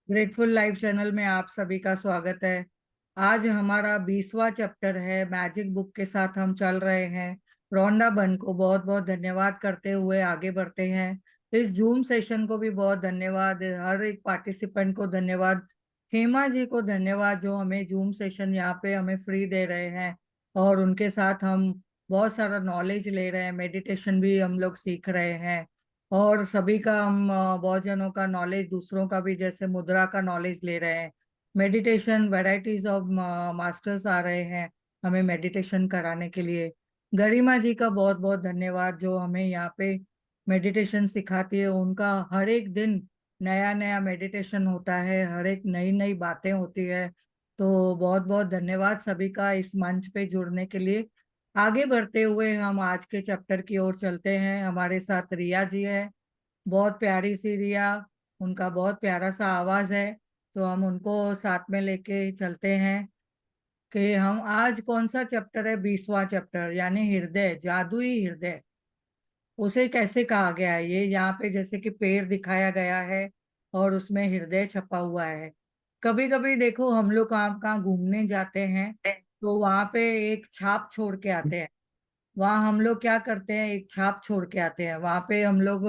Grateful life channel में आप सभी का स्वागत है। आज हमारा 20वां चैप्टर है। मैजिक बुक के साथ हम चल रहे हैं। रोंडा बन को बहुत बहुत धन्यवाद करते हुए आगे बढ़ते हैं। इस जूम सेशन को भी बहुत धन्यवाद, हर एक पार्टिसिपेंट को धन्यवाद। हेमा जी को धन्यवाद जो हमें जूम सेशन यहाँ पे हमें फ्री दे रहे हैं और उनके साथ हम बहुत सारा नॉलेज ले रहे हैं। मेडिटेशन भी हम लोग सीख रहे हैं और सभी का हम बहुत जनों का नॉलेज, दूसरों का भी, जैसे मुद्रा का नॉलेज ले रहे हैं। मेडिटेशन वैरायटीज ऑफ मास्टर्स आ रहे हैं हमें मेडिटेशन कराने के लिए। गरिमा जी का बहुत बहुत धन्यवाद जो हमें यहाँ पे मेडिटेशन सिखाती है। उनका हर एक दिन नया नया मेडिटेशन होता है, हर एक नई नई बातें होती है। तो बहुत बहुत धन्यवाद सभी का इस मंच पे जुड़ने के लिए। आगे बढ़ते हुए हम आज के चैप्टर की ओर चलते हैं। हमारे साथ रिया जी है, बहुत प्यारी सी रिया, उनका बहुत प्यारा सा आवाज है। तो हम उनको साथ में लेके चलते हैं कि हम आज कौन सा चैप्टर है, 20वां चैप्टर यानी हृदय, जादुई हृदय। उसे कैसे कहा गया है, ये यहाँ पे जैसे कि पेड़ दिखाया गया है और उसमें हृदय छपा हुआ है। कभी कभी देखो हम लोग कहाँ कहाँ घूमने जाते हैं तो वहां पे एक छाप छोड़ के आते हैं। वहाँ हम लोग क्या करते हैं, एक छाप छोड़ के आते हैं। वहां पे हम लोग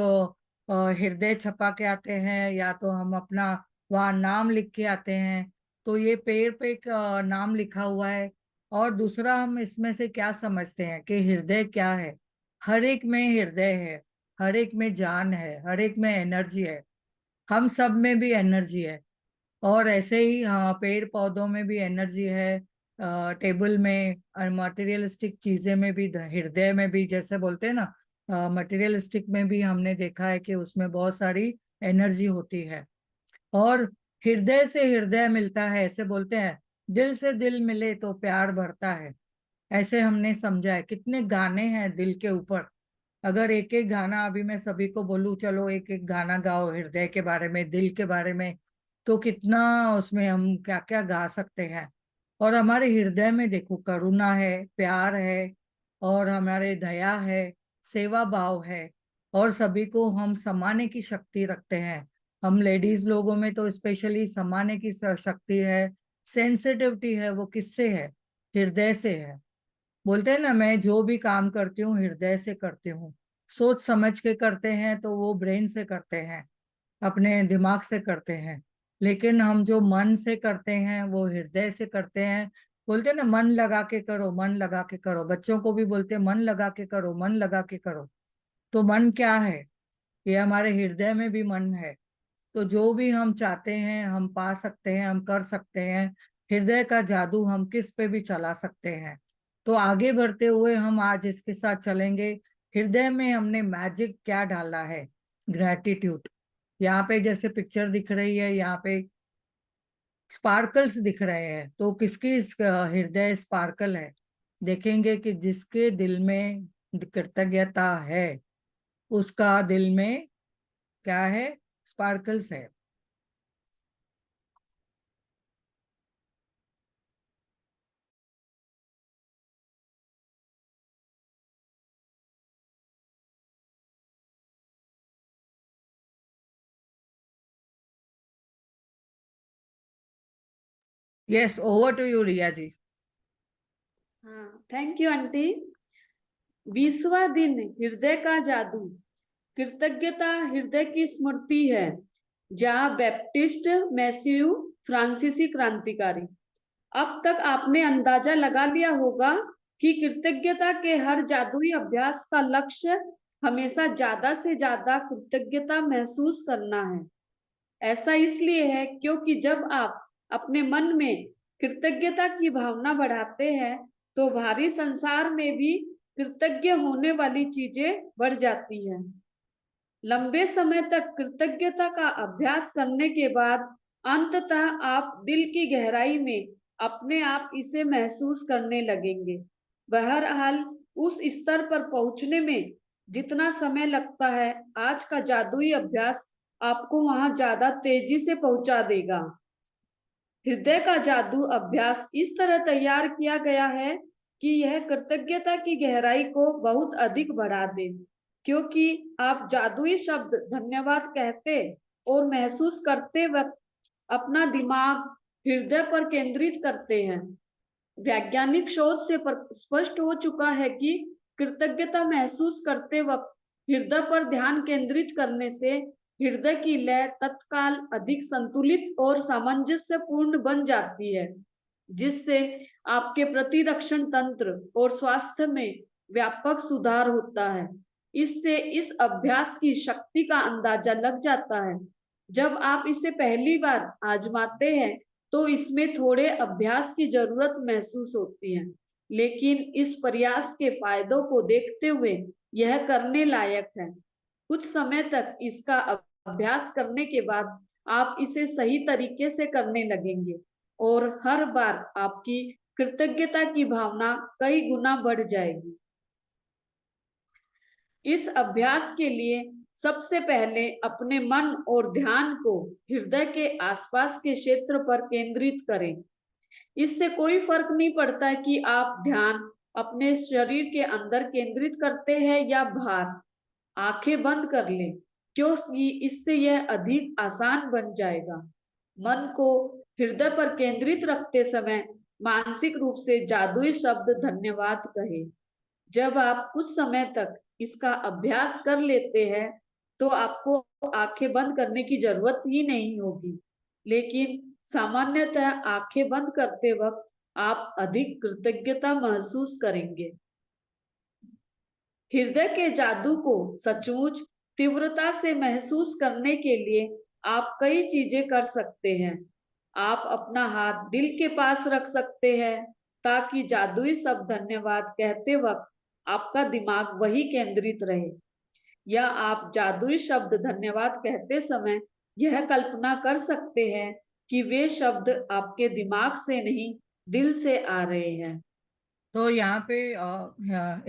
हृदय छपा के आते हैं या तो हम अपना वहाँ नाम लिख के आते हैं। तो ये पेड़ पे एक नाम लिखा हुआ है। और दूसरा, हम इसमें से क्या समझते हैं कि हृदय क्या है। हर एक में हृदय है, हर एक में जान है, हर एक में एनर्जी है। हम सब में भी एनर्जी है। और ऐसे ही हाँ, पेड़ पौधों में भी एनर्जी है, टेबल में और मटेरियलिस्टिक चीजें में भी, हृदय में भी, जैसे बोलते हैं ना, मटेरियलिस्टिक में भी हमने देखा है कि उसमें बहुत सारी एनर्जी होती है। और हृदय से हृदय मिलता है, ऐसे बोलते हैं, दिल से दिल मिले तो प्यार बढ़ता है। ऐसे हमने समझा है। कितने गाने हैं दिल के ऊपर। अगर एक एक गाना अभी मैं सभी को बोलूं, चलो एक एक गाना गाओ हृदय के बारे में, दिल के बारे में, तो कितना उसमें हम क्या क्या गा सकते हैं। और हमारे हृदय में देखो, करुणा है, प्यार है, और हमारे दया है, सेवा भाव है, और सभी को हम समाने की शक्ति रखते हैं। हम लेडीज लोगों में तो स्पेशली समाने की शक्ति है, सेंसिटिविटी है। वो किससे है? हृदय से है। बोलते हैं ना, मैं जो भी काम करती हूँ हृदय से करती हूँ। सोच समझ के करते हैं तो वो ब्रेन से करते हैं, अपने दिमाग से करते हैं। लेकिन हम जो मन से करते हैं वो हृदय से करते हैं। बोलते हैं ना, मन लगा के करो, मन लगा के करो। बच्चों को भी बोलते हैं मन लगा के करो, मन लगा के करो। तो मन क्या है? ये हमारे हृदय में भी मन है। तो जो भी हम चाहते हैं हम पा सकते हैं, हम कर सकते हैं। हृदय का जादू हम किस पे भी चला सकते हैं। तो आगे बढ़ते हुए हम आज इसके साथ चलेंगे। हृदय में हमने मैजिक क्या डाला है? ग्रैटिट्यूड। यहाँ पे जैसे पिक्चर दिख रही है, यहाँ पे स्पार्कल्स दिख रहे हैं। तो किसकी हृदय स्पार्कल है? देखेंगे कि जिसके दिल में कृतज्ञता है उसका दिल में क्या है? स्पार्कल्स है। यस, ओवर टू यू रिया जी। हाँ, थैंक यू आंटी। 20वां दिन, हृदय का जादू। कृतज्ञता हृदय की स्मृति है। जहाँ बैप्टिस्ट मैथ्यू, फ्रांसीसी क्रांतिकारी। अब तक आपने अंदाजा लगा लिया होगा कि कृतज्ञता के हर जादुई अभ्यास का लक्ष्य हमेशा ज्यादा से ज्यादा कृतज्ञता महसूस करना है। ऐसा इसलिए है क्योंकि जब आप अपने मन में कृतज्ञता की भावना बढ़ाते हैं तो बाहरी संसार में भी कृतज्ञ होने वाली चीजें बढ़ जाती हैं। लंबे समय तक कृतज्ञता का अभ्यास करने के बाद अंततः आप दिल की गहराई में अपने आप इसे महसूस करने लगेंगे। बहरहाल, उस स्तर पर पहुंचने में जितना समय लगता है, आज का जादुई अभ्यास आपको वहां ज्यादा तेजी से पहुंचा देगा। हृदय का जादू अभ्यास इस तरह तैयार किया गया है कि यह कृतज्ञता की गहराई को बहुत अधिक बढ़ा दे। क्योंकि आप जादुई शब्द धन्यवाद कहते और महसूस करते वक्त अपना दिमाग हृदय पर केंद्रित करते हैं। वैज्ञानिक शोध से स्पष्ट हो चुका है कि कृतज्ञता महसूस करते वक्त हृदय पर ध्यान केंद्रित करने से हृदय की लय तत्काल अधिक संतुलित और सामंजस्यपूर्ण बन जाती है, जिससे आपके प्रतिरक्षण तंत्र और स्वास्थ्य में व्यापक सुधार होता है। इससे इस अभ्यास की शक्ति का अंदाजा लग जाता है। जब आप इसे पहली बार आजमाते हैं तो इसमें थोड़े अभ्यास की जरूरत महसूस होती है, लेकिन इस प्रयास के फायदों को देखते हुए यह करने लायक है। कुछ समय तक इसका अभ्यास करने के बाद आप इसे सही तरीके से करने लगेंगे और हर बार आपकी कृतज्ञता की भावना कई गुना बढ़ जाएगी। इस अभ्यास के लिए सबसे पहले अपने मन और ध्यान को हृदय के आसपास के क्षेत्र पर केंद्रित करें। इससे कोई फर्क नहीं पड़ता कि आप ध्यान अपने शरीर के अंदर केंद्रित करते हैं या बाहर। आंखें बंद कर लें, क्योंकि इससे यह अधिक आसान बन जाएगा। मन को हृदय पर केंद्रित रखते समय मानसिक रूप से जादुई शब्द धन्यवाद कहें। जब आप कुछ समय तक इसका अभ्यास कर लेते हैं तो आपको आंखें बंद करने की जरूरत ही नहीं होगी, लेकिन सामान्यतः आंखें बंद करते वक्त आप अधिक कृतज्ञता महसूस करेंगे। हृदय के जादू को सचमुच तीव्रता से महसूस करने के लिए आप कई चीजें कर सकते हैं। आप अपना हाथ दिल के पास रख सकते हैं ताकि जादुई शब्द धन्यवाद कहते वक्त आपका दिमाग वही केंद्रित रहे, या आप जादुई शब्द धन्यवाद कहते समय यह कल्पना कर सकते हैं कि वे शब्द आपके दिमाग से नहीं, दिल से आ रहे हैं। तो यहाँ पे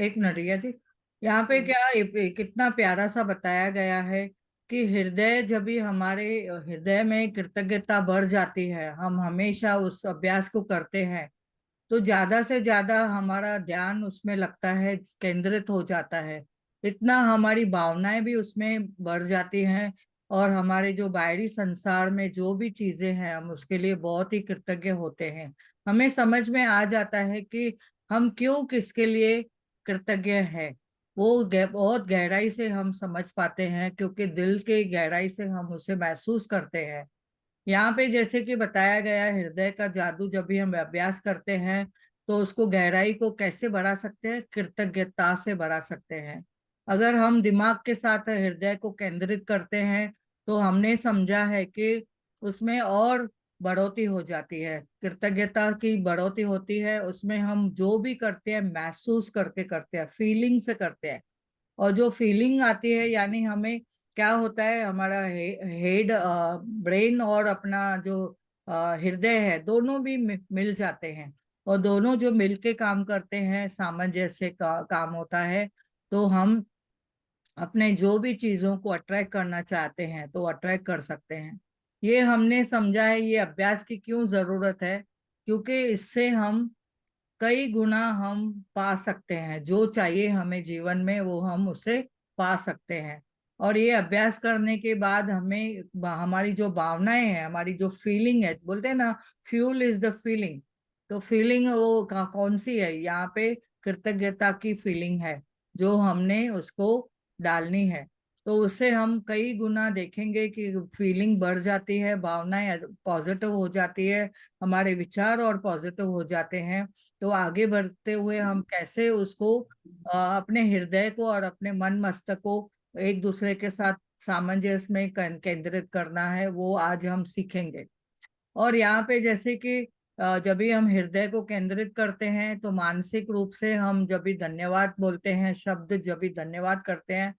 एक मिनट रिया जी, यहाँ पे हम्म। क्या कितना प्यारा सा बताया गया है कि हृदय जब भी हमारे हृदय में कृतज्ञता बढ़ जाती है, हम हमेशा उस अभ्यास को करते हैं, तो ज्यादा से ज्यादा हमारा ध्यान उसमें लगता है, केंद्रित हो जाता है। इतना हमारी भावनाएं भी उसमें बढ़ जाती हैं, और हमारे जो बाहरी संसार में जो भी चीजें हैं हम उसके लिए बहुत ही कृतज्ञ होते हैं। हमें समझ में आ जाता है कि हम क्यों किसके लिए कृतज्ञ है। वो बहुत गहराई से हम समझ पाते हैं, क्योंकि दिल के गहराई से हम उसे महसूस करते हैं। यहाँ पे जैसे कि बताया गया है, हृदय का जादू जब भी हम अभ्यास करते हैं तो उसको गहराई को कैसे बढ़ा सकते हैं, कृतज्ञता से बढ़ा सकते हैं। अगर हम दिमाग के साथ हृदय को केंद्रित करते हैं तो हमने समझा है कि उसमें और बढ़ोतरी हो जाती है, कृतज्ञता की बढ़ोतरी होती है। उसमें हम जो भी करते हैं महसूस करके करते हैं, फीलिंग से करते हैं। और जो फीलिंग आती है, यानी हमें क्या होता है, हमारा हेड ब्रेन और अपना जो हृदय है, दोनों भी मिल जाते हैं। और दोनों जो मिलके काम करते हैं, सामंजस्य का काम होता है। तो हम अपने जो भी चीजों को अट्रैक्ट करना चाहते हैं तो अट्रैक्ट कर सकते हैं। ये हमने समझा है, ये अभ्यास की क्यों जरूरत है, क्योंकि इससे हम कई गुना हम पा सकते हैं, जो चाहिए हमें जीवन में वो हम उसे पा सकते हैं। और ये अभ्यास करने के बाद हमें हमारी जो भावनाएं हैं, हमारी जो फीलिंग है, बोलते हैं ना, फ्यूल इज द फीलिंग। तो फीलिंग वो कौन सी है, यहाँ पे कृतज्ञता की फीलिंग है जो हमने उसको डालनी है। तो उससे हम कई गुना देखेंगे कि फीलिंग बढ़ जाती है, भावनाएं पॉजिटिव हो जाती है, हमारे विचार और पॉजिटिव हो जाते हैं। तो आगे बढ़ते हुए हम कैसे उसको अपने हृदय को और अपने मन मस्तिष्क को एक दूसरे के साथ सामंजस्य में केंद्रित करना है, वो आज हम सीखेंगे। और यहाँ पे जैसे कि जब भी हम हृदय को केंद्रित करते हैं तो मानसिक रूप से हम जब भी धन्यवाद बोलते हैं, शब्द जब भी धन्यवाद करते हैं,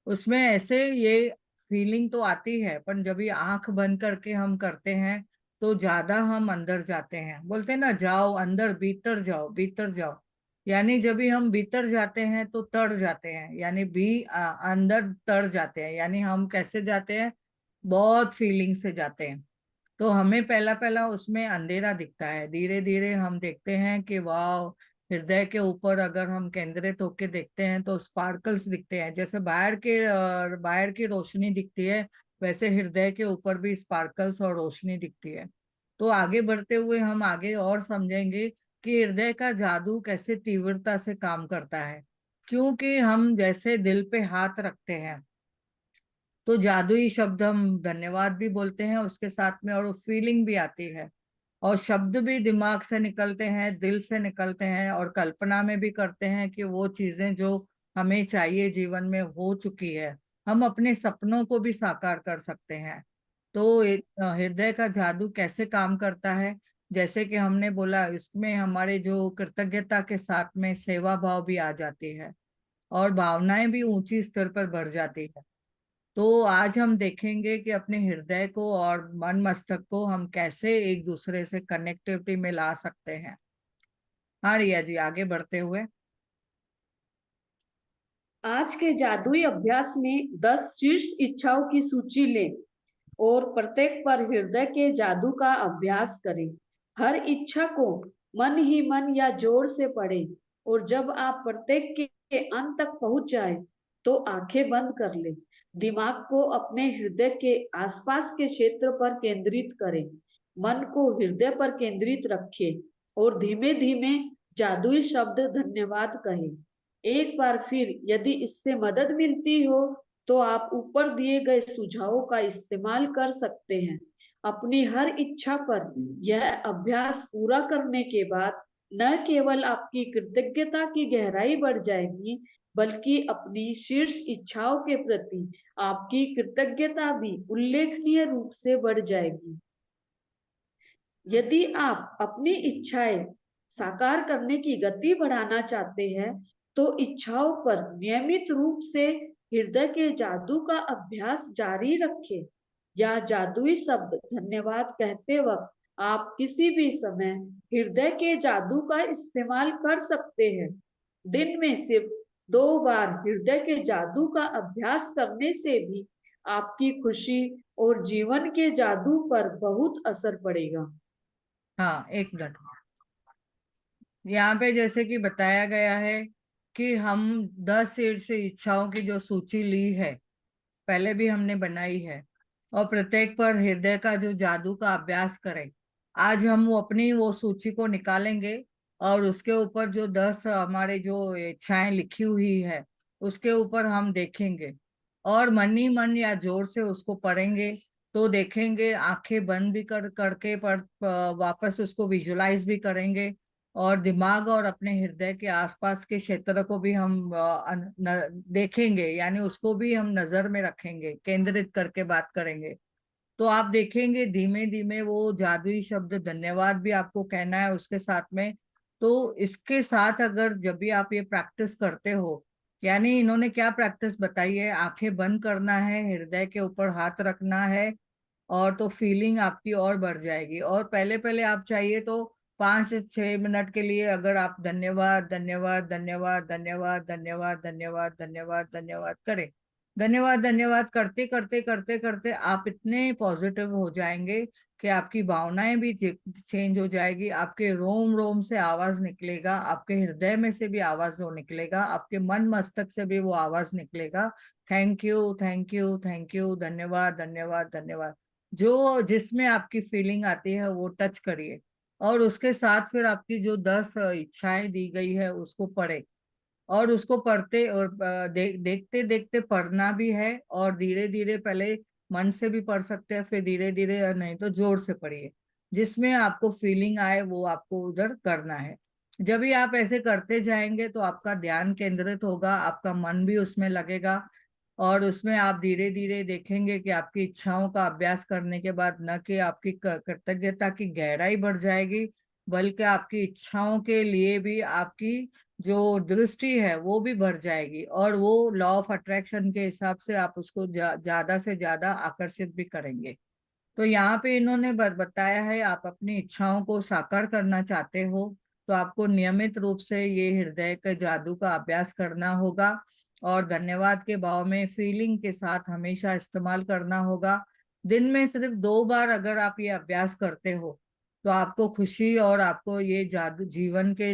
उसमें ऐसे ये फीलिंग तो आती है, पर जब भी आंख बंद करके हम करते हैं तो ज्यादा हम अंदर जाते हैं। बोलते हैं ना, जाओ अंदर, भीतर जाओ, भीतर जाओ। यानी जब भी हम भीतर जाते हैं तो तर जाते हैं, यानी अंदर तर जाते हैं, यानी हम कैसे जाते हैं, बहुत फीलिंग से जाते हैं। तो हमें पहला पहला उसमें अंधेरा दिखता है, धीरे धीरे हम देखते हैं कि वाह, हृदय के ऊपर अगर हम केंद्रित होके देखते हैं तो स्पार्कल्स दिखते हैं, जैसे बाहर की रोशनी दिखती है, वैसे हृदय के ऊपर भी स्पार्कल्स और रोशनी दिखती है। तो आगे बढ़ते हुए हम आगे और समझेंगे कि हृदय का जादू कैसे तीव्रता से काम करता है। क्योंकि हम जैसे दिल पे हाथ रखते हैं तो जादुई शब्द हम धन्यवाद भी बोलते हैं उसके साथ में, और वो फीलिंग भी आती है। और शब्द भी दिमाग से निकलते हैं, दिल से निकलते हैं, और कल्पना में भी करते हैं कि वो चीजें जो हमें चाहिए जीवन में हो चुकी है। हम अपने सपनों को भी साकार कर सकते हैं। तो हृदय का जादू कैसे काम करता है, जैसे कि हमने बोला, इसमें हमारे जो कृतज्ञता के साथ में सेवा भाव भी आ जाती है, और भावनाएं भी ऊंची स्तर पर बढ़ जाती है। तो आज हम देखेंगे कि अपने हृदय को और मन मस्तिष्क को हम कैसे एक दूसरे से कनेक्टिविटी में ला सकते हैं। हाँ रिया जी, आगे बढ़ते हुए। आज के जादुई अभ्यास में 10 शीर्ष इच्छाओं की सूची लें और प्रत्येक पर हृदय के जादू का अभ्यास करें। हर इच्छा को मन ही मन या जोर से पढ़ें, और जब आप प्रत्येक के अंत तक पहुंच जाए तो आंखें बंद कर लें। दिमाग को अपने हृदय के आसपास के क्षेत्र पर केंद्रित करें। मन को हृदय पर केंद्रित रखें और धीमे धीमे जादुई शब्द धन्यवाद कहें। एक बार फिर यदि इससे मदद मिलती हो तो आप ऊपर दिए गए सुझावों का इस्तेमाल कर सकते हैं। अपनी हर इच्छा पर यह अभ्यास पूरा करने के बाद न केवल आपकी कृतज्ञता की गहराई बढ़ जाएगी, बल्कि अपनी शीर्ष इच्छाओं के प्रति आपकी कृतज्ञता भी उल्लेखनीय रूप से बढ़ जाएगी। यदि आप अपनी इच्छाएं साकार करने की गति बढ़ाना चाहते हैं, तो इच्छाओं पर नियमित रूप से हृदय के जादू का अभ्यास जारी रखें। या जादुई शब्द धन्यवाद कहते वक्त आप किसी भी समय हृदय के जादू का इस्तेमाल कर सकते हैं। दिन में सिर्फ 2 बार हृदय के जादू का अभ्यास करने से भी आपकी खुशी और जीवन के जादू पर बहुत असर पड़ेगा। हाँ, एक मिनट। यहाँ पे जैसे कि बताया गया है कि हम 10 शीर्ष इच्छाओं की जो सूची ली है, पहले भी हमने बनाई है, और प्रत्येक पर हृदय का जो जादू का अभ्यास करें। आज हम वो अपनी वो सूची को निकालेंगे, और उसके ऊपर जो 10 हमारे जो इच्छाएं लिखी हुई है उसके ऊपर हम देखेंगे, और मन ही मन या जोर से उसको पढ़ेंगे। तो देखेंगे, आंखें बंद भी करके पर वापस उसको विजुलाइज भी करेंगे, और दिमाग और अपने हृदय के आसपास के क्षेत्र को भी हम देखेंगे, यानी उसको भी हम नजर में रखेंगे, केंद्रित करके बात करेंगे। तो आप देखेंगे धीमे धीमे वो जादुई शब्द धन्यवाद भी आपको कहना है उसके साथ में। तो इसके साथ अगर जब भी आप ये प्रैक्टिस करते हो, यानी इन्होंने क्या प्रैक्टिस बताई है, आंखें बंद करना है, हृदय के ऊपर हाथ रखना है, और तो फीलिंग आपकी और बढ़ जाएगी। और पहले पहले आप चाहिए तो 5 से 6 मिनट के लिए अगर आप धन्यवाद धन्यवाद धन्यवाद धन्यवाद धन्यवाद धन्यवाद धन्यवाद धन्यवाद करें, धन्यवाद धन्यवाद करते करते करते करते आप इतने पॉजिटिव हो जाएंगे कि आपकी भावनाएं भी चेंज हो जाएगी। आपके रोम रोम से आवाज निकलेगा, आपके हृदय में से भी आवाज वो निकलेगा, आपके मन मस्तक से भी वो आवाज निकलेगा। Thank you thank you thank you, धन्यवाद धन्यवाद धन्यवाद। जो जिसमें आपकी फीलिंग आती है वो टच करिए, और उसके साथ फिर आपकी जो 10 इच्छाएं दी गई है उसको पढ़े, और उसको पढ़ते और देखते देखते पढ़ना भी है, और धीरे धीरे पहले मन से भी पढ़ सकते हैं, फिर धीरे धीरे, नहीं तो जोर से पढ़िए। जिसमें आपको फीलिंग आए वो आपको उधर करना है। जब भी आप ऐसे करते जाएंगे तो आपका ध्यान केंद्रित होगा, आपका मन भी उसमें लगेगा, और उसमें आप धीरे धीरे देखेंगे कि आपकी इच्छाओं का अभ्यास करने के बाद न कि आपकी कृतज्ञता की गहराई बढ़ जाएगी, बल्कि आपकी इच्छाओं के लिए भी आपकी जो दृष्टि है वो भी बढ़ जाएगी, और वो लॉ ऑफ अट्रैक्शन के हिसाब से आप उसको ज्यादा से ज्यादा आकर्षित भी करेंगे। तो यहाँ पे इन्होंने बताया है, आप अपनी इच्छाओं को साकार करना चाहते हो तो आपको नियमित रूप से ये हृदय के जादू का अभ्यास करना होगा, और धन्यवाद के भाव में फीलिंग के साथ हमेशा इस्तेमाल करना होगा। दिन में सिर्फ 2 बार अगर आप ये अभ्यास करते हो तो आपको खुशी और आपको ये जादू जीवन के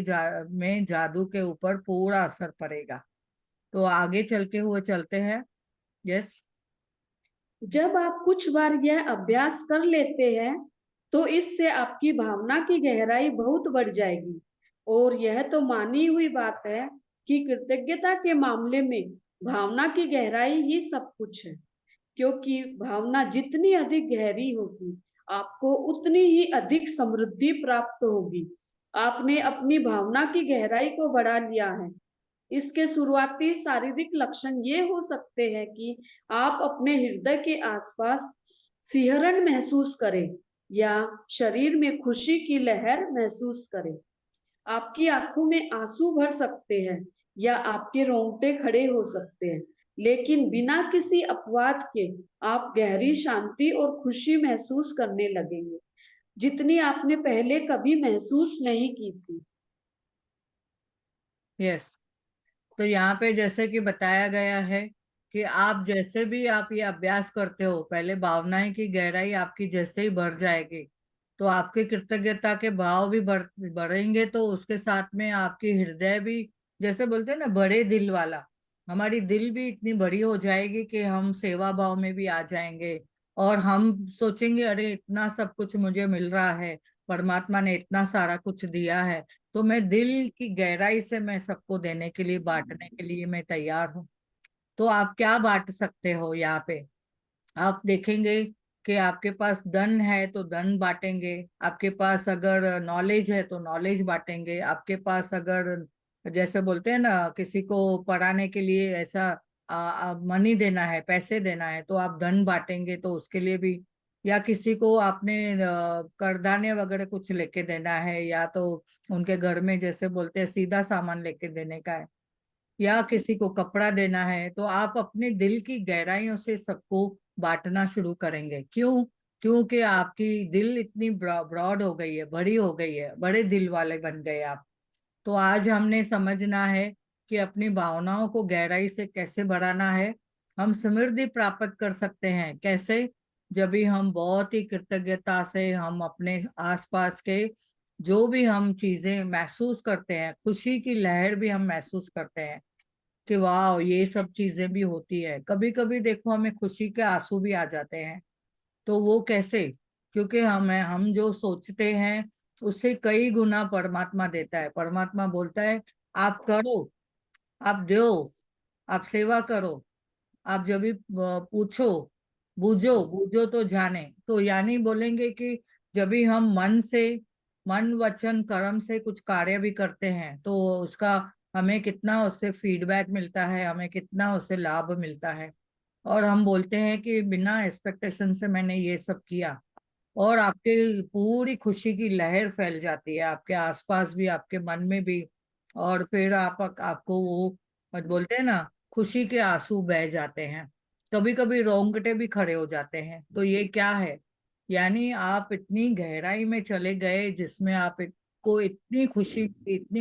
में जादू के ऊपर पूरा असर पड़ेगा। तो आगे चल के हुए चलते हैं। यस। जब आप कुछ बार यह अभ्यास कर लेते हैं, तो इससे आपकी भावना की गहराई बहुत बढ़ जाएगी। और यह तो मानी हुई बात है कि कृतज्ञता के मामले में भावना की गहराई ही सब कुछ है। क्योंकि भावना जितनी अधिक गहरी होगी, आपको उतनी ही अधिक समृद्धि प्राप्त होगी। आपने अपनी भावना की गहराई को बढ़ा लिया है। इसके शुरुआती शारीरिक लक्षण ये हो सकते हैं कि आप अपने हृदय के आसपास सिहरन महसूस करें या शरीर में खुशी की लहर महसूस करें। आपकी आंखों में आंसू भर सकते हैं या आपके रोंगटे खड़े हो सकते हैं, लेकिन बिना किसी अपवाद के आप गहरी शांति और खुशी महसूस करने लगेंगे, जितनी आपने पहले कभी महसूस नहीं की थी। यस। तो यहाँ पे जैसे कि बताया गया है कि आप जैसे भी आप ये अभ्यास करते हो, पहले भावनाएं की गहराई आपकी जैसे ही बढ़ जाएगी, तो आपके कृतज्ञता के भाव भी बढ़ेंगे, तो उसके साथ में आपकी हृदय भी, जैसे बोलते हैं ना, बड़े दिल वाला, हमारी दिल भी इतनी बड़ी हो जाएगी कि हम सेवा भाव में भी आ जाएंगे। और हम सोचेंगे, अरे इतना सब कुछ मुझे मिल रहा है, परमात्मा ने इतना सारा कुछ दिया है, तो मैं दिल की गहराई से मैं सबको देने के लिए, बांटने के लिए मैं तैयार हूँ। तो आप क्या बांट सकते हो यहाँ पे? आप देखेंगे कि आपके पास धन है तो धन बांटेंगे, आपके पास अगर नॉलेज है तो नॉलेज बांटेंगे, आपके पास अगर, जैसे बोलते हैं ना, किसी को पढ़ाने के लिए ऐसा मनी देना है, पैसे देना है, तो आप धन बांटेंगे तो उसके लिए भी। या किसी को आपने करदाने वगैरह कुछ लेके देना है, या तो उनके घर में जैसे बोलते हैं सीधा सामान लेके देने का है, या किसी को कपड़ा देना है, तो आप अपने दिल की गहराइयों से सबको बांटना शुरू करेंगे। क्यों? क्योंकि आपकी दिल इतनी ब्रॉड हो गई है, बड़ी हो गई है, बड़े दिल वाले बन गए आप। तो आज हमने समझना है कि अपनी भावनाओं को गहराई से कैसे बढ़ाना है। हम समृद्धि प्राप्त कर सकते हैं कैसे? जब भी हम बहुत ही कृतज्ञता से हम अपने आसपास के जो भी हम चीजें महसूस करते हैं, खुशी की लहर भी हम महसूस करते हैं कि वाह, ये सब चीजें भी होती है। कभी कभी देखो हमें खुशी के आंसू भी आ जाते हैं, तो वो कैसे? क्योंकि हम जो सोचते हैं उससे कई गुना परमात्मा देता है। परमात्मा बोलता है, आप करो, आप दो, आप सेवा करो, आप जब भी पूछो, बूझो बूझो तो जाने। तो यानी बोलेंगे कि जब भी हम मन से, मन वचन कर्म से कुछ कार्य भी करते हैं, तो उसका हमें कितना उससे फीडबैक मिलता है, हमें कितना उससे लाभ मिलता है। और हम बोलते हैं कि बिना एक्सपेक्टेशन से मैंने ये सब किया, और आपके पूरी खुशी की लहर फैल जाती है आपके आसपास भी, आपके मन में भी। और फिर आपको वो बोलते हैं ना, खुशी के आंसू बह जाते हैं, कभी कभी रोंगटे भी खड़े हो जाते हैं। तो ये क्या है? यानी आप इतनी गहराई में चले गए जिसमें को इतनी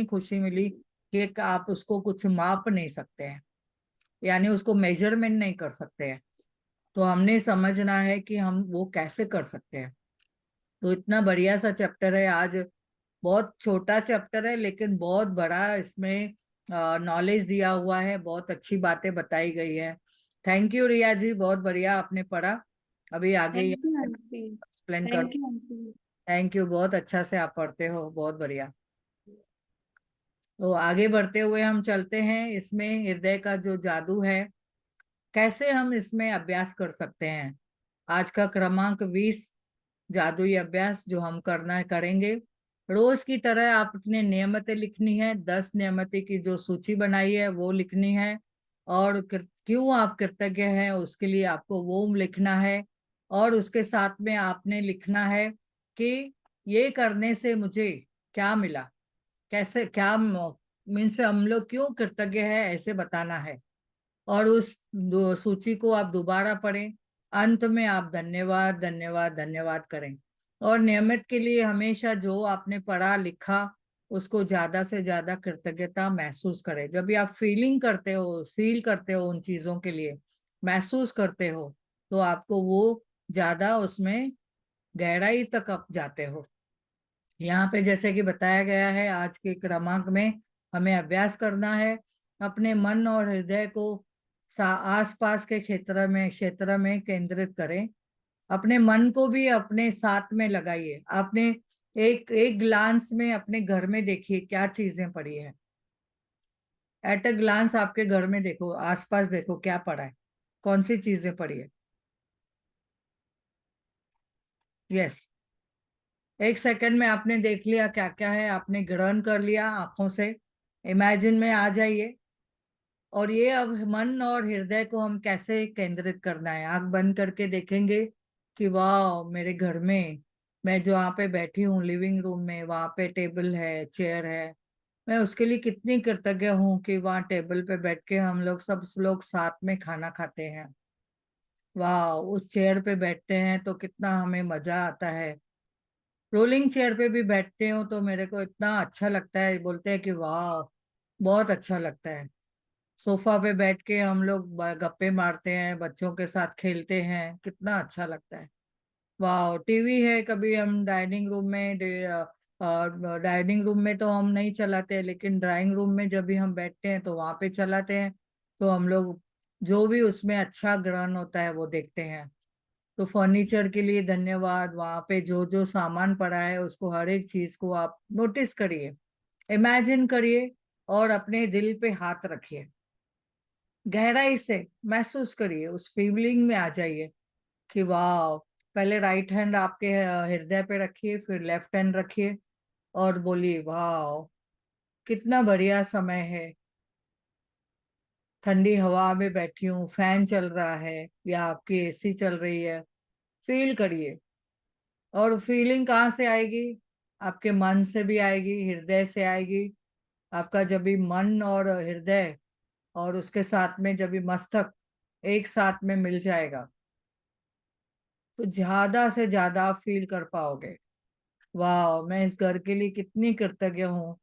खुशी मिली कि आप उसको कुछ माप नहीं सकते हैं, यानी उसको मेजरमेंट नहीं कर सकते हैं। तो हमने समझना है कि हम वो कैसे कर सकते हैं। तो इतना बढ़िया सा चैप्टर है आज। बहुत छोटा चैप्टर है लेकिन बहुत बड़ा इसमें नॉलेज दिया हुआ है, बहुत अच्छी बातें बताई गई है। थैंक यू रिया जी, बहुत बढ़िया आपने पढ़ा। अभी आगे थैंक यहाँ यू से आंटी। एक्सप्लेन कर। Thank you aunty. Thank you, बहुत अच्छा से आप पढ़ते हो, बहुत बढ़िया। तो आगे बढ़ते हुए हम चलते हैं, इसमें हृदय का जो जादू है, कैसे हम इसमें अभ्यास कर सकते हैं। आज का क्रमांक 20, जादुई अभ्यास जो हम करना करेंगे। रोज की तरह आपने नियमित लिखनी है, 10 नियमित की जो सूची बनाई है वो लिखनी है। और क्यों आप कृतज्ञ हैं उसके लिए आपको वो लिखना है। और उसके साथ में आपने लिखना है कि ये करने से मुझे क्या मिला, कैसे, क्या मीन्स हम लोग क्यों कृतज्ञ है, ऐसे बताना है। और उस सूची को आप दोबारा पढ़ें, अंत में आप धन्यवाद धन्यवाद धन्यवाद करें। और नियमित के लिए हमेशा जो आपने पढ़ा लिखा उसको ज्यादा से ज्यादा कृतज्ञता महसूस करें। जब भी आप फील करते हो उन चीजों के लिए, महसूस करते हो, तो आपको वो ज्यादा उसमें गहराई तक आप जाते हो। यहाँ पे जैसे कि बताया गया है आज के क्रमांक में, हमें अभ्यास करना है अपने मन और हृदय को आसपास के क्षेत्र में केंद्रित करें। अपने मन को भी अपने साथ में लगाइए। आपने एक एक ग्लांस में अपने घर में देखिए क्या चीजें पड़ी है। एट अ ग्लांस आपके घर में देखो, आसपास देखो क्या पड़ा है, कौन सी चीजें पड़ी है। यस, एक सेकंड में आपने देख लिया क्या क्या है, आपने ग्रहण कर लिया आंखों से। इमेजिन में आ जाइए। और ये अब मन और हृदय को हम कैसे केंद्रित करना है, आंख बंद करके देखेंगे कि वाह, मेरे घर में मैं जो वहां पे बैठी हूँ लिविंग रूम में, वहां पे टेबल है, चेयर है। मैं उसके लिए कितनी कृतज्ञ हूँ कि वहाँ टेबल पे बैठ के हम लोग सब लोग साथ में खाना खाते हैं। वाह, उस चेयर पे बैठते हैं तो कितना हमें मजा आता है। रोलिंग चेयर पे भी बैठते हो तो मेरे को इतना अच्छा लगता है, बोलते हैं कि वाह, बहुत अच्छा लगता है। सोफा पे बैठ के हम लोग गप्पे मारते हैं, बच्चों के साथ खेलते हैं, कितना अच्छा लगता है। वाह, टीवी है, कभी हम डाइनिंग रूम में तो हम नहीं चलाते, लेकिन ड्राइंग रूम में जब भी हम बैठते हैं तो वहां पे चलाते हैं। तो हम लोग जो भी उसमें अच्छा ग्रहण होता है वो देखते हैं। तो फर्नीचर के लिए धन्यवाद। वहां पे जो जो सामान पड़ा है उसको, हर एक चीज को आप नोटिस करिए, इमेजिन करिए और अपने दिल पे हाथ रखिए। गहराई से महसूस करिए, उस फीलिंग में आ जाइए कि वाह। पहले राइट हैंड आपके हृदय पे रखिए, फिर लेफ्ट हैंड रखिए और बोलिए वाह, कितना बढ़िया समय है। ठंडी हवा में बैठी हूँ, फैन चल रहा है या आपकी एसी चल रही है। फील करिए। और फीलिंग कहाँ से आएगी? आपके मन से भी आएगी, हृदय से आएगी। आपका जब भी मन और हृदय और उसके साथ में जब भी मस्तक एक साथ में मिल जाएगा तो ज्यादा से ज्यादा आप फील कर पाओगे। वाह, मैं इस घर के लिए कितनी कृतज्ञ हूँ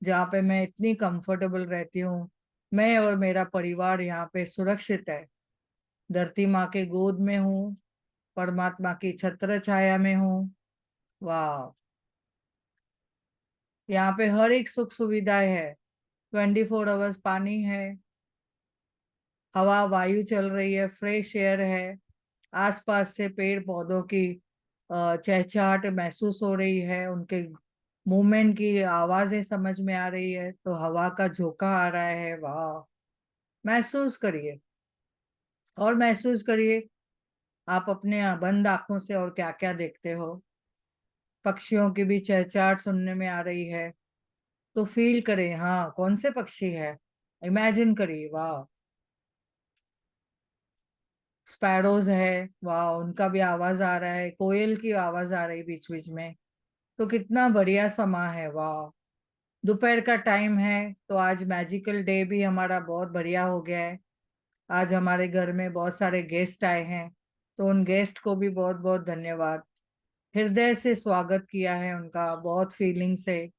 जहाँ पे मैं इतनी कंफर्टेबल रहती हूँ। मैं और मेरा परिवार यहाँ पे सुरक्षित है। धरती माँ के गोद में हूँ, परमात्मा की छत्र छाया में हूँ। वाह, यहाँ पे हर एक सुख सुविधाएं है। 24 आवर्स पानी है, हवा वायु चल रही है, फ्रेश एयर है। आसपास से पेड़ पौधों की चहचहाट महसूस हो रही है, उनके मूवमेंट की आवाजें समझ में आ रही है, तो हवा का झोंका आ रहा है। वाह, महसूस करिए। और महसूस करिए आप अपने बंद आंखों से और क्या क्या देखते हो। पक्षियों की भी चहचहाट सुनने में आ रही है, तो फील करें हाँ, कौन से पक्षी है, इमेजिन करिए। वाह, स्पैरोज है, वाह, उनका भी आवाज आ रहा है, कोयल की आवाज आ रही है बीच बीच में। तो कितना बढ़िया समा है। वाह, दोपहर का टाइम है, तो आज मैजिकल डे भी हमारा बहुत बढ़िया हो गया है। आज हमारे घर में बहुत सारे गेस्ट आए हैं, तो उन गेस्ट को भी बहुत बहुत धन्यवाद। हृदय से स्वागत किया है उनका, बहुत फीलिंग से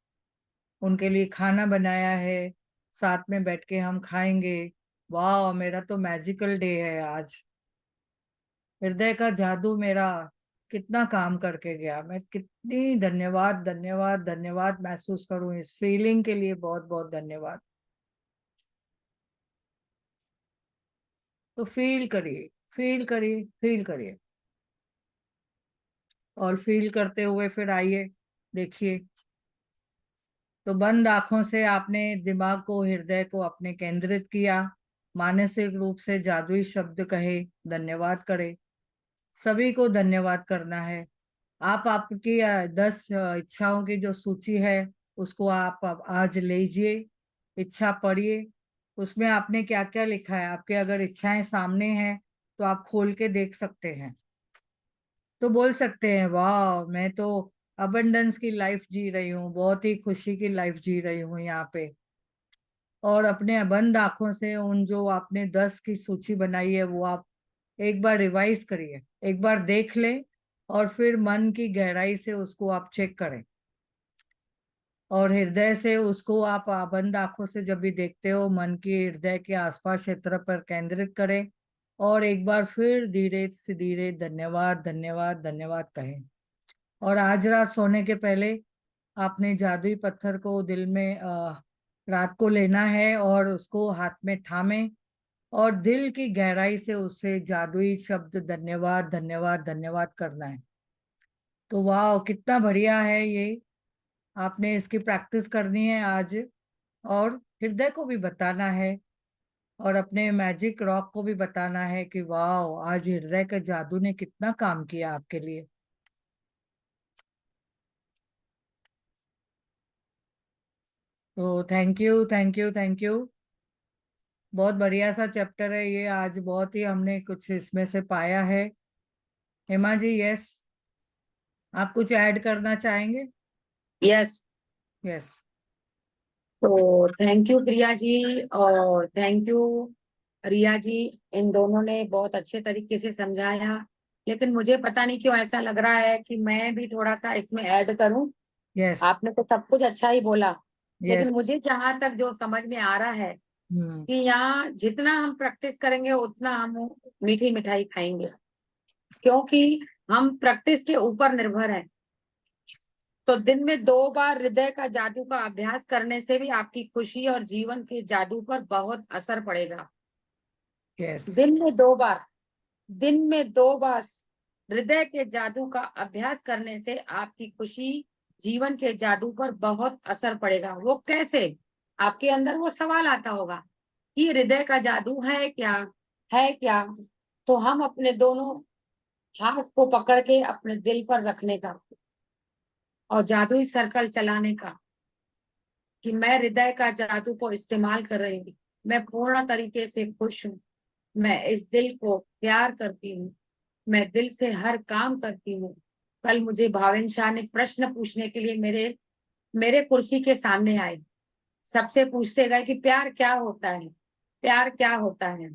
उनके लिए खाना बनाया है, साथ में बैठ के हम खाएंगे। वाह, मेरा तो मैजिकल डे है आज। हृदय का जादू मेरा कितना काम करके गया। मैं कितनी धन्यवाद धन्यवाद धन्यवाद महसूस करूं इस फीलिंग के लिए। बहुत बहुत धन्यवाद। तो फील करिए, फील करिए, फील करिए। और फील करते हुए फिर आइए, देखिए। तो बंद आंखों से आपने दिमाग को, हृदय को अपने केंद्रित किया। मानसिक रूप से जादुई शब्द कहे, धन्यवाद करे। सभी को धन्यवाद करना है। आप आपकी 10 इच्छाओं की जो सूची है उसको आप अब आज लीजिए, इच्छा पढ़िए। उसमें आपने क्या क्या लिखा है, आपके अगर इच्छाएं सामने हैं तो आप खोल के देख सकते हैं। तो बोल सकते हैं वाह, मैं तो अबंडेंस की लाइफ जी रही हूँ, बहुत ही खुशी की लाइफ जी रही हूँ यहाँ पे। और अपने बंद आंखों से उन जो आपने 10 की सूची बनाई है वो आप एक बार रिवाइज करिए, एक बार देख ले और फिर मन की गहराई से उसको आप चेक करें। और हृदय से उसको आप बंद आंखों से जब भी देखते हो, मन की हृदय के आसपास क्षेत्र पर केंद्रित करें। और एक बार फिर धीरे से धीरे धन्यवाद धन्यवाद धन्यवाद कहें। और आज रात सोने के पहले आपने जादुई पत्थर को दिल में रात को लेना है और उसको हाथ में थामे और दिल की गहराई से उसे जादुई शब्द धन्यवाद धन्यवाद धन्यवाद करना है। तो वाह, कितना बढ़िया है ये। आपने इसकी प्रैक्टिस करनी है आज, और हृदय को भी बताना है, और अपने मैजिक रॉक को भी बताना है कि वाह, आज हृदय के जादू ने कितना काम किया आपके लिए। तो thank you, thank you, thank you. बहुत बढ़िया सा चैप्टर है ये, आज बहुत ही हमने कुछ इसमें से पाया है। हेमा जी, यस, आप कुछ ऐड करना चाहेंगे? यस। यस। तो थैंक यू प्रिया जी और थैंक यू रिया जी। इन दोनों ने बहुत अच्छे तरीके से समझाया, लेकिन मुझे पता नहीं क्यों ऐसा लग रहा है कि मैं भी थोड़ा सा इसमें ऐड करूं। यस। आपने तो सब कुछ अच्छा ही बोला, लेकिन यस। मुझे जहां तक जो समझ में आ रहा है हम्म। कि यहाँ जितना हम प्रैक्टिस करेंगे उतना हम मीठी मिठाई खाएंगे, क्योंकि हम प्रैक्टिस के ऊपर निर्भर हैं। तो दिन में 2 बार हृदय का जादू का अभ्यास करने से भी आपकी खुशी और जीवन के जादू पर बहुत असर पड़ेगा। यस। दिन में 2 बार, दिन में 2 बार हृदय के जादू का अभ्यास करने से आपकी खुशी, जीवन के जादू पर बहुत असर पड़ेगा। वो कैसे? आपके अंदर वो सवाल आता होगा कि हृदय का जादू है क्या, है क्या? तो हम अपने दोनों हाथ को पकड़ के अपने दिल पर रखने का और जादुई सर्कल चलाने का कि मैं हृदय का जादू को इस्तेमाल कर रही हूँ, मैं पूर्ण तरीके से खुश हूँ, मैं इस दिल को प्यार करती हूँ, मैं दिल से हर काम करती हूँ। कल मुझे भाविन शाह ने प्रश्न पूछने के लिए मेरे मेरे कुर्सी के सामने आए। सबसे पूछते गए कि प्यार क्या होता है, प्यार क्या होता है।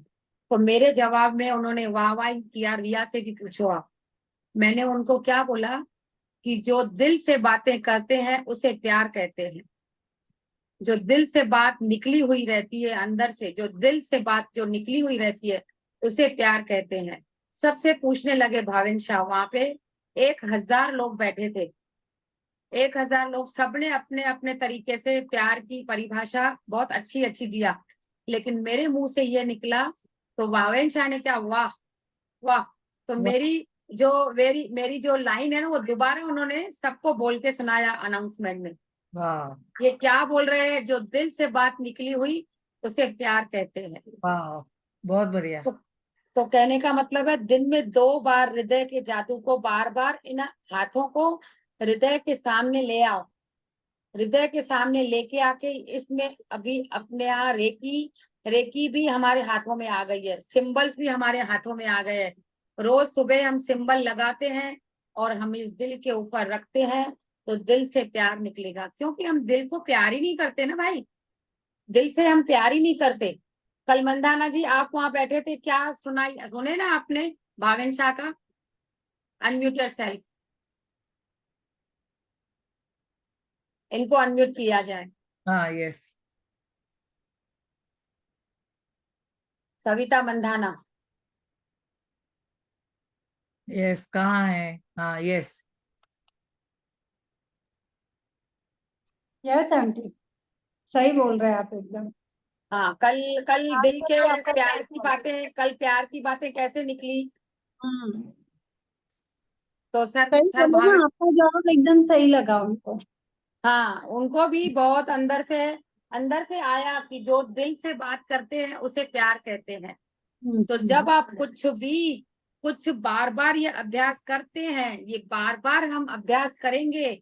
तो मेरे जवाब में उन्होंने वाह वाह किया, रिया से भी पूछो आप। मैंने उनको क्या बोला कि जो दिल से बातें करते हैं उसे प्यार कहते हैं। जो दिल से बात निकली हुई रहती है, अंदर से जो दिल से बात जो निकली हुई रहती है उसे प्यार कहते हैं। सबसे पूछने लगे भाविन शाह। वहां पे 1000 लोग बैठे थे। 1000 लोग, सबने अपने अपने तरीके से प्यार की परिभाषा बहुत अच्छी अच्छी दिया, लेकिन मेरे मुंह से ये निकला तो भाविन शाह ने क्या, वाह वाह। तो मेरी जो लाइन है ना, वो दोबारा उन्होंने सबको बोल के सुनाया अनाउंसमेंट में। वाह। ये क्या बोल रहे हैं? जो दिल से बात निकली हुई उसे प्यार कहते हैं। वाह, बहुत बढ़िया। तो, तो कहने का मतलब है दिन में 2 बार हृदय के जादू को बार बार इन हाथों को हृदय के सामने ले आओ। हृदय के सामने लेके आके इसमें अभी अपने यहाँ रेकी रेकी भी हमारे हाथों में आ गई है, सिंबल्स भी हमारे हाथों में आ गए हैं। रोज सुबह हम सिंबल लगाते हैं और हम इस दिल के ऊपर रखते हैं, तो दिल से प्यार निकलेगा। क्योंकि हम दिल को प्यार ही नहीं करते ना भाई, दिल से हम प्यार ही नहीं करते। कल मंदाना जी आप वहां बैठे थे, क्या सुने ना आपने भावेन शाह का? अनम्यूट योर सेल्फ, इनको अनम्यूट किया जाए। हाँ, यस। सविता मंदाना। यस, कहाँ है? हाँ, यस। यस आंटी, सही बोल रहे हैं आप एकदम। हाँ, कल कल दिल के आपको आपका प्यार क्या की था? बातें, कल प्यार की बातें कैसे निकली? हम्म, तो सर सही सर बोले भावे ना, आपका जवाब एकदम सही लगा उनको। हाँ, उनको भी बहुत अंदर से आया कि जो दिल से बात करते हैं उसे प्यार कहते हैं। तो जब आप कुछ बार बार ये अभ्यास करते हैं, ये बार बार हम अभ्यास करेंगे,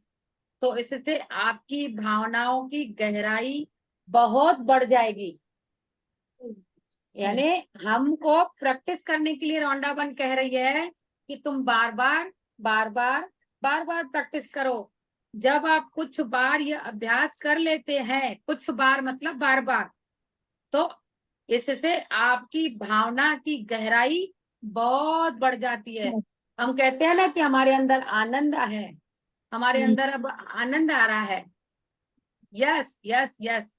तो इससे आपकी भावनाओं की गहराई बहुत बढ़ जाएगी। यानी हमको प्रैक्टिस करने के लिए रौंडा बन कह रही है कि तुम बार बार बार बार बार बार प्रैक्टिस करो। जब आप कुछ बार ये अभ्यास कर लेते हैं, कुछ बार मतलब बार बार, तो इससे आपकी भावना की गहराई बहुत बढ़ जाती है। हम कहते हैं ना कि हमारे अंदर आनंद है, हमारे अंदर अब आनंद आ रहा है। Yes yes yes.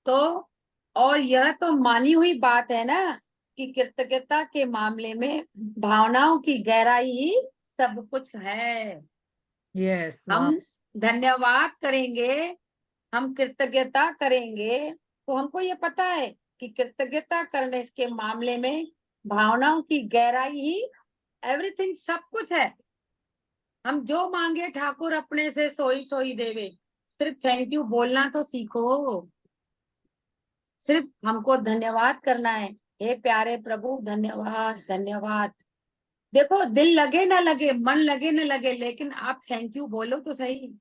तो और यह तो मानी हुई बात है ना कि कृतज्ञता के मामले में भावनाओं की गहराई ही सब कुछ है। यस। वाह। हम धन्यवाद करेंगे, हम कृतज्ञता करेंगे, तो हमको ये पता है कि कृतज्ञता करने के मामले में भावनाओं की गहराई ही एवरीथिंग सब कुछ है। हम जो मांगे ठाकुर अपने से सोई सोई देवे। सिर्फ थैंक यू बोलना तो सीखो, सिर्फ हमको धन्यवाद करना है। हे प्यारे प्रभु धन्यवाद धन्यवाद। देखो दिल लगे ना लगे, मन लगे ना लगे, लेकिन आप थैंक यू बोलो तो सही।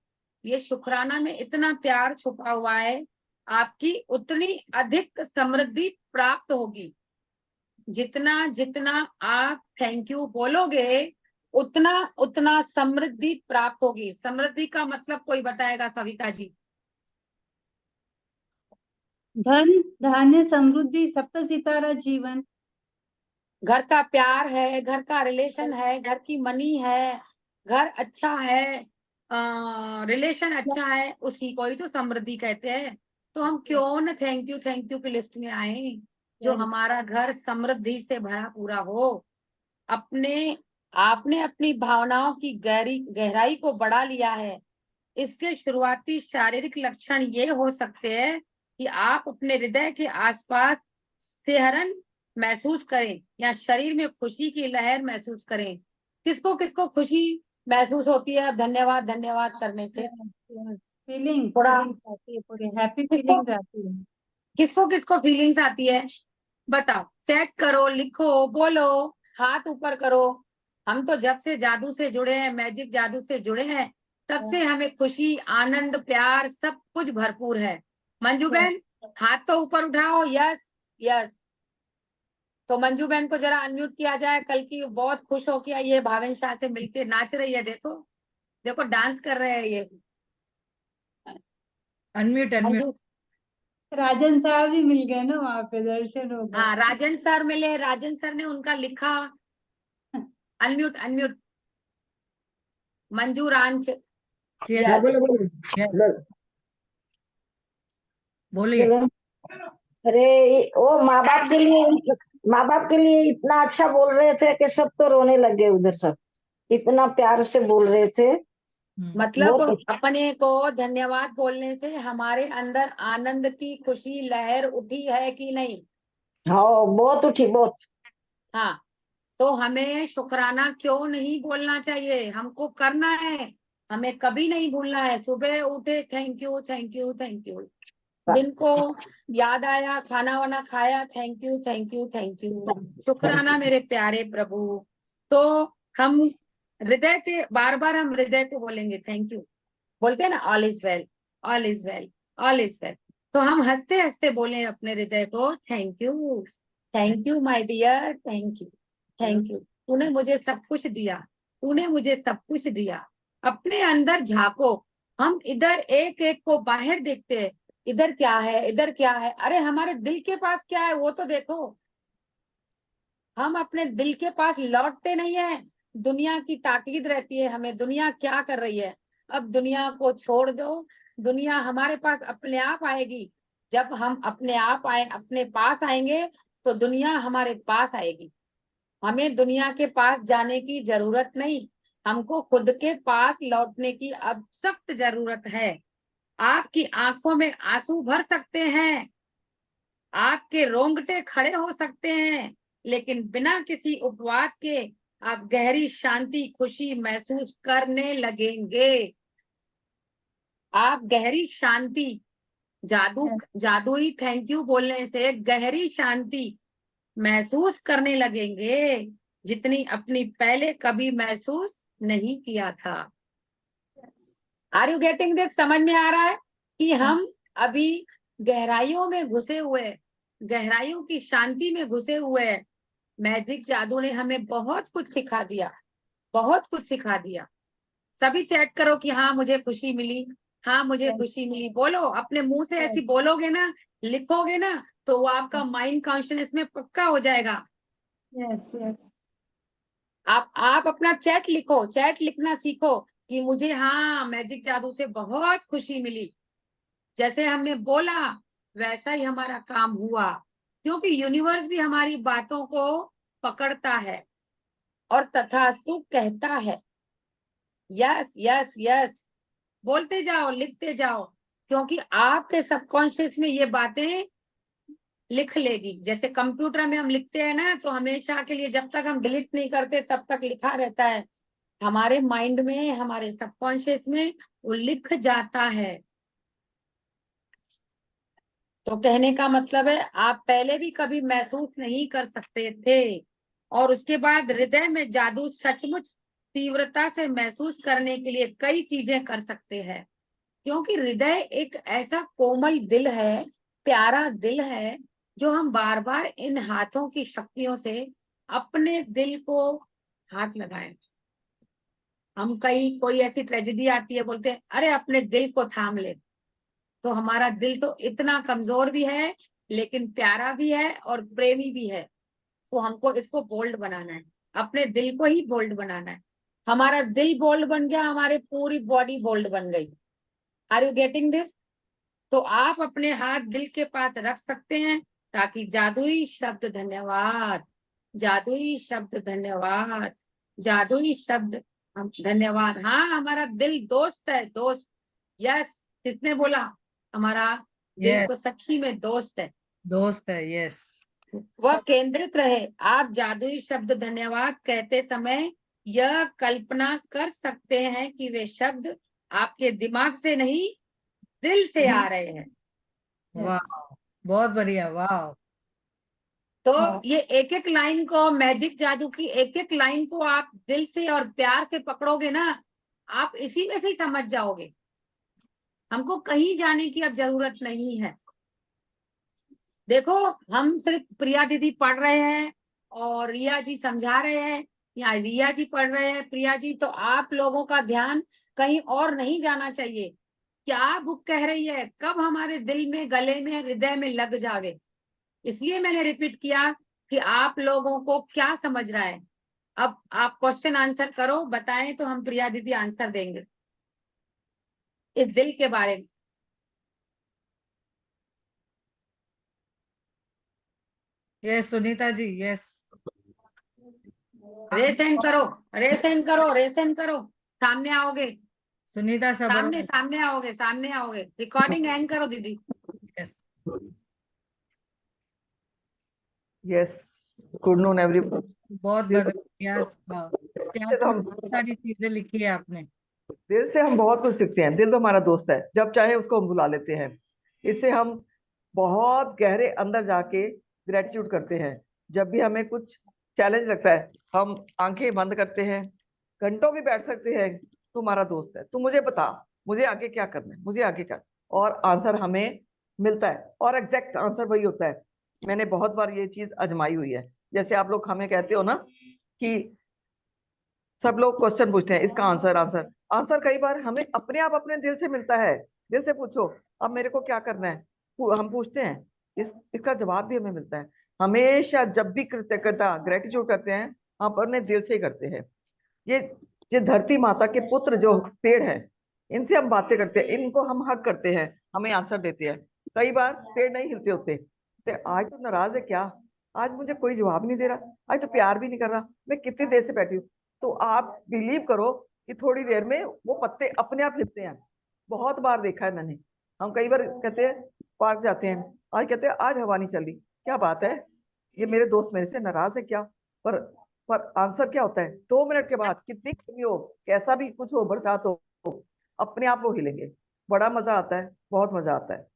ये शुक्राना में इतना प्यार छुपा हुआ है, आपकी उतनी अधिक समृद्धि प्राप्त होगी। जितना जितना आप थैंक यू बोलोगे उतना उतना समृद्धि प्राप्त होगी। समृद्धि का मतलब कोई बताएगा सविता जी? धन, धान्य, समृद्धि, सप्त सितारा जीवन। घर का प्यार है, घर का रिलेशन है, घर की मनी है, घर अच्छा है, रिलेशन अच्छा है, उसी को ही तो समृद्धि कहते हैं। तो हम क्यों न थैंक यू की लिस्ट में आए। जो हमारा घर समृद्धि से भरा पूरा हो। अपने आपने अपनी भावनाओं की गहराई को बढ़ा लिया है। इसके शुरुआती शारीरिक लक्षण ये हो सकते हैं कि आप अपने हृदय के आसपास सिहरन महसूस करें या शरीर में खुशी की लहर महसूस करें। किसको किसको खुशी महसूस होती है धन्यवाद धन्यवाद करने से? फीलिंग थोड़ा आती है, पूरी हैप्पी किसको फीलिंग्स आती है। किसको किसको फीलिंग्स आती है बताओ। चैट करो, लिखो, बोलो, हाथ ऊपर करो। हम तो जब से जादू से जुड़े हैं, मैजिक जादू से जुड़े हैं, तब से हमें खुशी आनंद प्यार सब कुछ भरपूर है। मंजू बहन हाथ तो ऊपर उठाओ। Yes yes. तो मंजू बहन को जरा अनम्यूट किया जाए। कल की बहुत खुश हो के ये भावेन शाह से मिलके नाच रही है। देखो देखो डांस कर रहे हैं ये। Unmute unmute. मंजू राजन साहब भी मिल गए ना, वहां पे दर्शन हो गए। हाँ राजन सर मिले। राजन सर ने उनका लिखा। Unmute unmute. मंजू रांच। Yes, हाँ यस बोलो बोलो yes, बोलो बोलिए। बोलो। अरे वो माँ बाप के लिए इतना अच्छा बोल रहे थे कि सब तो रोने लग गए उधर। सब इतना प्यार से बोल रहे थे। मतलब बहुत अपने को धन्यवाद बोलने से हमारे अंदर आनंद की खुशी लहर उठी है कि नहीं? हाँ बहुत उठी बहुत। हाँ। तो हमें शुक्राना क्यों नहीं बोलना चाहिए? हमको करना है। हमें कभी नहीं भूलना है। सुबह उठे thank you thank you thank you. दिन को याद आया खाना वाना खाया thank you thank you thank you. शुक्राना मेरे प्यारे प्रभु। तो हम हृदय के बार बार हम हृदय को बोलेंगे थैंक यू। बोलते हैं ना all is well all is well all is well. तो हम हंसते हंसते बोले अपने हृदय को thank you my dear thank you. तूने मुझे सब कुछ दिया, तूने मुझे सब कुछ दिया। अपने अंदर झांको। हम इधर एक एक को बाहर देखते हैं, इधर क्या है इधर क्या है। अरे हमारे दिल के पास क्या है वो तो देखो। हम अपने दिल के पास लौटते नहीं है। दुनिया की ताकीद रहती है हमें, दुनिया क्या कर रही है। अब दुनिया को छोड़ दो, दुनिया हमारे पास अपने आप आएगी। जब हम अपने आप अपने पास आएंगे तो दुनिया हमारे पास आएगी। हमें दुनिया के पास जाने की जरूरत नहीं, हमको खुद के पास लौटने की अब सख्त जरूरत है। आपकी आंखों में आंसू भर सकते हैं, आपके रोंगटे खड़े हो सकते हैं, लेकिन बिना किसी उपवास के आप गहरी शांति खुशी महसूस करने लगेंगे। आप गहरी शांति जादुई थैंक यू बोलने से गहरी शांति महसूस करने लगेंगे, जितनी अपनी पहले कभी महसूस नहीं किया था। Are you getting this? समझ में आ रहा है कि हम अभी गहराइयों में घुसे हुए, गहराइयों की शांति में घुसे हुए हैं। मैजिक जादू ने हमें बहुत कुछ सिखा दिया, बहुत कुछ सिखा दिया। सभी चैट करो कि हाँ मुझे खुशी मिली, हाँ मुझे खुशी मिली। बोलो अपने मुंह से ऐसी बोलोगे ना, लिखोगे ना, तो वो आपका माइंड कॉन्शियसनेस में पक्का हो जाएगा। Yes yes. आप अपना चैट लिखो, चैट लिखना सीखो कि मुझे हाँ मैजिक जादू से बहुत खुशी मिली। जैसे हमने बोला वैसा ही हमारा काम हुआ, क्योंकि यूनिवर्स भी हमारी बातों को पकड़ता है और तथास्तु कहता है। Yes yes yes. बोलते जाओ, लिखते जाओ, क्योंकि आपके सबकॉन्शियस में ये बातें लिख लेगी। जैसे कंप्यूटर में हम लिखते हैं ना, तो हमेशा के लिए जब तक हम डिलीट नहीं करते तब तक लिखा रहता है हमारे माइंड में, हमारे सबकॉन्शियस में, वो लिख जाता है। तो कहने का मतलब है आप पहले भी कभी महसूस नहीं कर सकते थे, और उसके बाद हृदय में जादू सचमुच तीव्रता से महसूस करने के लिए कई चीजें कर सकते हैं। क्योंकि हृदय एक ऐसा कोमल दिल है, प्यारा दिल है, जो हम बार बार इन हाथों की शक्तियों से अपने दिल को हाथ लगाएं। हम कहीं कोई ऐसी ट्रेजेडी आती है, बोलते हैं अरे अपने दिल को थाम ले। तो हमारा दिल तो इतना कमजोर भी है, लेकिन प्यारा भी है और प्रेमी भी है। तो हमको इसको बोल्ड बनाना है, अपने दिल को ही बोल्ड बनाना है। हमारा दिल बोल्ड बन गया, हमारी पूरी बॉडी बोल्ड बन गई। Are you getting this? तो आप अपने हाथ दिल के पास रख सकते हैं, ताकि जादुई शब्द धन्यवाद, जादुई शब्द धन्यवाद, जादुई शब्द हम धन्यवाद। हाँ, हमारा दिल दोस्त है, दोस्त। यस, किसने बोला? हमारा दिल तो यस, सच्ची में दोस्त है। दोस्त है। यस, वह केंद्रित रहे। आप जादुई शब्द धन्यवाद कहते समय यह कल्पना कर सकते हैं कि वे शब्द आपके दिमाग से नहीं, दिल से आ रहे हैं। वाह, बहुत बढ़िया, वाह। तो हाँ। ये एक एक लाइन को, मैजिक जादू की एक एक लाइन को आप दिल से और प्यार से पकड़ोगे ना, आप इसी में से ही समझ जाओगे। हमको कहीं जाने की अब जरूरत नहीं है। देखो, हम सिर्फ प्रिया दीदी पढ़ रहे हैं और रिया जी समझा रहे हैं, या रिया जी पढ़ रहे हैं, प्रिया जी, तो आप लोगों का ध्यान कहीं और नहीं जाना चाहिए। क्या बुक कह रही है, कब हमारे दिल में, गले में, हृदय में लग जावे। इसलिए मैंने रिपीट किया कि आप लोगों को क्या समझ रहा है। अब आप क्वेश्चन आंसर करो, बताएं, तो हम प्रिया दीदी आंसर देंगे इस दिल के बारे में। Yes Sunita ji, yes. रेसेंड करो, रेसेंड करो, रेसेंड करो। सामने आओगे, सुनीता सामने सबरवाल। सामने आओगे, सामने आओगे। रिकॉर्डिंग एंड करो दीदी। Yes, yes, good noon everyone. बहुत बढ़िया। हाँ, दिल से चैट तो में हम बहुत सारी चीजें लिखी है आपने। दिल से हम बहुत कुछ सीखते हैं। दिल तो हमारा दोस्त है, जब चाहे उसको हम बुला लेते हैं। इससे हम बहुत गहरे अंदर जाके ग्रेटिट्यूड करते हैं। जब भी हमें कुछ चैलेंज लगता है, हम आंखें बंद करते हैं, घंटों भी बैठ सकते हैं। तू हमारा दोस्त है, तू मुझे बता, मुझे आगे क्या करना है, मुझे आगे क्या, और आंसर हमें मिलता है, और एग्जैक्ट आंसर वही होता है। मैंने बहुत बार ये चीज आजमाई हुई है। जैसे आप लोग हमें कहते हो ना कि सब लोग क्वेश्चन पूछते हैं, इसका आंसर आंसर आंसर कई बार हमें अपने आप अपने दिल से मिलता है। दिल से पूछो अब मेरे को क्या करना है, हम पूछते हैं, इसका जवाब भी हमें मिलता है। हमेशा जब भी कृतज्ञता, ग्रेटिट्यूड करते हैं, हम अपने दिल से ही करते हैं। ये ये धरती माता के पुत्र जो पेड़ हैं, इनसे हम बातें करते हैं, इनको हम हक करते हैं, हमें आंसर देते हैं। कई बार पेड़ नहीं हिलते होते, तो आज तो नाराज है क्या, आज मुझे कोई जवाब नहीं दे रहा, आज तो प्यार भी नहीं कर रहा, मैं कितनी देर से बैठी हूँ। तो आप बिलीव करो कि थोड़ी देर में वो पत्ते अपने आप हिलते हैं। बहुत बार देखा है मैंने। हम कई बार कहते हैं, पार्क जाते हैं, आज कहते हैं आज हवा नहीं चल रही, क्या बात है, ये मेरे दोस्त मेरे से नाराज है क्या। पर पर आंसर क्या होता है, 2 मिनट के बाद, कितनी गर्मी हो, कैसा भी कुछ हो, बरसात हो, अपने आप वो हिलेंगे। बड़ा मजा आता है, बहुत मजा आता है।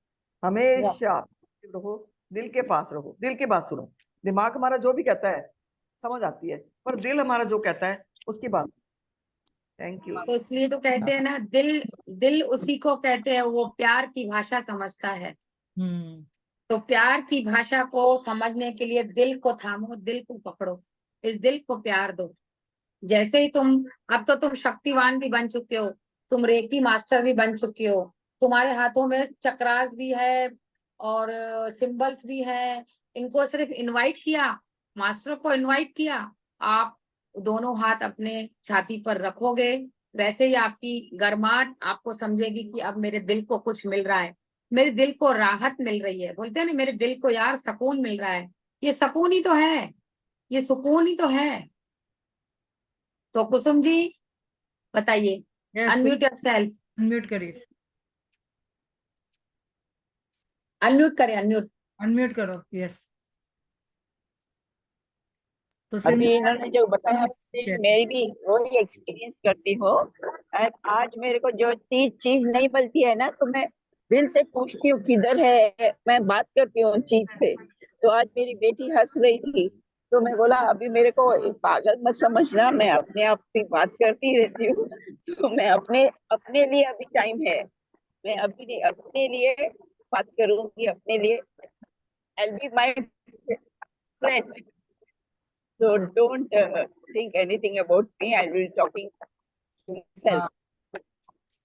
हमेशा रहो, दिल के पास रहो, दिल की बात सुनो। दिमाग हमारा जो भी कहता है समझ आती है, पर दिल हमारा जो कहता है उसकी बात। Thank you. तो इसलिए तो कहते हैं ना, दिल, दिल उसी को कहते हैं वो प्यार की भाषा समझता है। हम्म। तो प्यार की भाषा को समझने के लिए दिल को थामो, दिल को पकड़ो, इस दिल को प्यार दो। जैसे ही तुम, अब तो तुम शक्तिवान भी बन चुके हो, तुम रेकी मास्टर भी बन चुके हो, तुम्हारे हाथों में चक्रास भी है और सिंबल्स भी है। इनको सिर्फ इनवाइट किया, मास्टर को इनवाइट किया, आप दोनों हाथ अपने छाती पर रखोगे, वैसे ही आपकी गर्माहट आपको समझेगी कि अब मेरे दिल को कुछ मिल रहा है, मेरे दिल को राहत मिल रही है। बोलते हैं ना, मेरे दिल को यार सुकून मिल रहा है। ये सुकून ही तो है, ये सुकून ही तो है। तो कुसुम जी बताइए, यस, अनम्यूट योरसेल्फ, अनम्यूट करिए। अनम्यूट करें, अनम्यूट। अनम्यूट करो। यस, तो अभी सिंधु इन्होंने जो बताया उससे शेयर। मैं भी वही एक्सपीरियंस करती हूँ। आज मेरे को जो चीज नहीं मिलती है ना, तो मैं दिल से पूछती हूँ किधर है, मैं बात करती हूँ उन चीज से। तो आज मेरी बेटी हंस रही थी, तो मैं बोला अभी मेरे को पागल मत समझना, मैं अपने आप से बात करती रहती हूँ। तो मैं अपने अपने लिए अभी टाइम है, मैं अभी अपने लिए बात करूंगी, अपने लिए। I'll be my friend. So don't think anything about me. I will talking to myself. हाँ,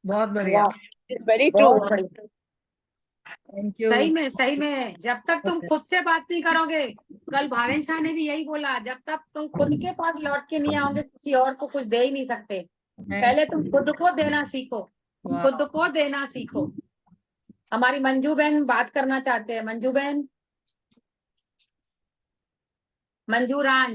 बहुत बढ़िया, Yeah, it's very बहुत true. बढ़िया। Thank you. सही में जब तक तुम खुद से बात नहीं करोगे, कल भावेन शाह ने भी यही बोला, जब तक तुम खुद के पास लौट के नहीं आओगे किसी और को कुछ दे ही नहीं सकते। पहले तुम खुद को देना सीखो, खुद को देना सीखो। हमारी मंजू बहन बात करना चाहते हैं। मंजू बहन, मंजू रान।